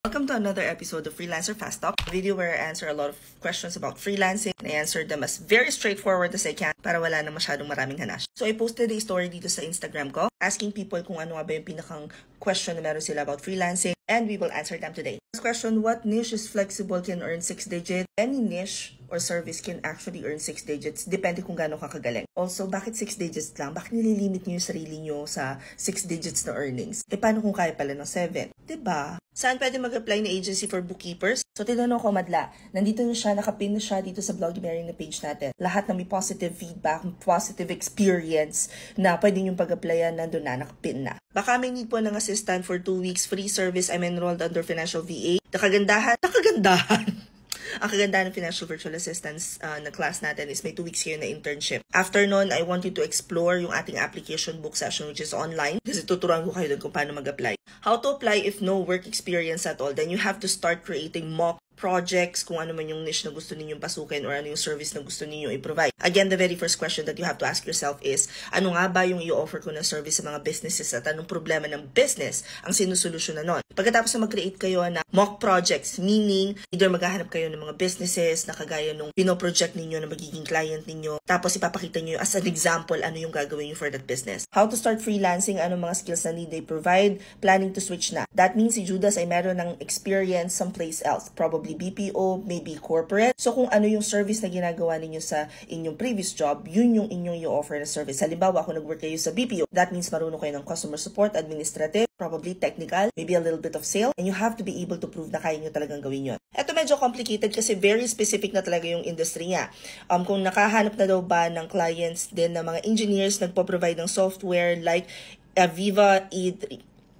Welcome to another episode of Freelancer Fast Talk, a video where I answer a lot of questions about freelancing. I answer them as very straightforward as I can para wala na masyadong maraming hanash. So I posted a story dito sa Instagram ko asking people kung ano nga ba yung pinakang question na meron sila about freelancing, and we will answer them today. First question, what niche is flexible, can earn 6 digits? Any niche or service can actually earn 6 digits. Depende kung gaano ka kagaling. Also, bakit 6 digits lang? Bakit nililimit niyo yung sarili niyo sa 6 digits na earnings? Paano kung kaya pala ng 7? Diba? Saan pwede mag-apply na agency for bookkeepers? So, tinanong ko, Madla, nandito na siya, nakapin na siya dito sa Bloggy Mary na page natin. Lahat na may positive feedback, positive experience na pwede niyong pag-applyan, nandun na, nakapin na. Baka may need po ng assistant for 2 weeks, free service, I'm enrolled under financial VA. Nakagandahan. Ang kagandahan ng financial virtual assistance na class natin is may 2 weeks kayo na internship. After nun, I want you to explore yung ating application book session which is online. Kasi tuturuan ko kayo doon kung paano mag-apply. How to apply if no work experience at all? Then you have to start creating mock projects, kung ano man yung niche na gusto ninyong pasukin or ano yung service na gusto ninyong i-provide. Again, the very first question that you have to ask yourself is, ano nga ba yung i-offer ko na service sa mga businesses at anong problema ng business ang sinusolusyonan nun? Pagkatapos na mag-create kayo na mock projects, meaning either maghahanap kayo ng mga businesses na kagaya nung pino-project ninyo na magiging client ninyo, tapos ipapakita nyo as an example ano yung gagawin nyo for that business. How to start freelancing, anong mga skills na need they provide, planning to switch na. That means si Judas ay meron ng experience someplace else, probably BPO, maybe corporate. So kung ano yung service na ginagawa ninyo sa inyong previous job, yun yung inyong i-offer na service. Halimbawa, kung nag-work kayo sa BPO, that means marunong kayo ng customer support, administrative, probably technical, maybe a little bit of sales, and you have to be able to prove na kaya nyo talagang gawin yun. Ito medyo complicated kasi very specific na talaga yung industry niya. Kung nakahanap na daw ba ng clients din na mga engineers nagpo-provide ng software like Aviva,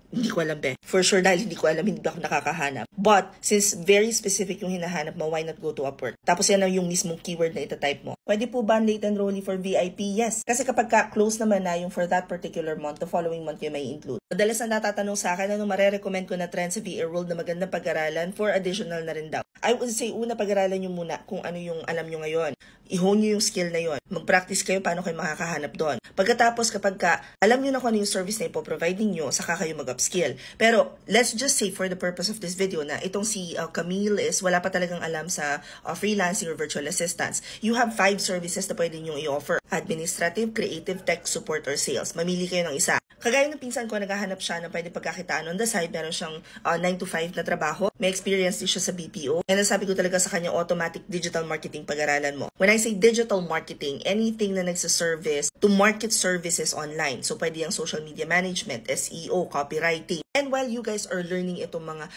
hindi ko alam For sure, dahil hindi ko alam, hindi ako nakakahanap. But, since very specific yung hinahanap mo, why not go to Upwork? Tapos yan na yung mismong keyword na itatype mo. Pwede po ba late enrollee for VIP? Yes. Kasi kapag close naman na yung for that particular month, the following month yung may include. Madalas na natatanong sa akin, ano marerecommend ko na trend sa VA World na magandang pag-aralan for additional na rin daw. I would say, una pag-aralan nyo muna kung ano yung alam nyo ngayon. I-hone nyo yung skill na yon. Mag-practice kayo paano kayo makakahanap doon. Pagkatapos kapag alam nyo na kung ano yung service na ipoprovide ninyo, saka kayo mag-upskill. Pero let's just say for the purpose of this video na itong si Camille is wala pa talagang alam sa freelancing or virtual assistance. You have 5 services na pwede nyo i-offer. Administrative, creative, tech, support, or sales. Mamili kayo ng isa. Kagaya ng pinsan ko, naghahanap siya ng pwede pagkakitaan on the side. Meron siyang 9 to 5 na trabaho. May experience din siya sa BPO. And sabi ko talaga sa kanya, automatic digital marketing pag-aralan mo. When I say digital marketing, anything na nagsa-service to market services online. So pwede yung social media management, SEO, copywriting. And while you guys are learning itong mga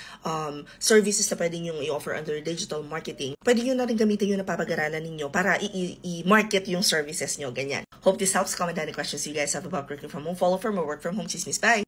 services na pwede nyo i-offer under digital marketing, pwede nyo na rin gamitin yung napapag-aralan ninyo para i-market yung services nyo, ganyan. Hope this helps. Comment down the questions you guys have about working from home. Follow for more work from home chismis. Bye!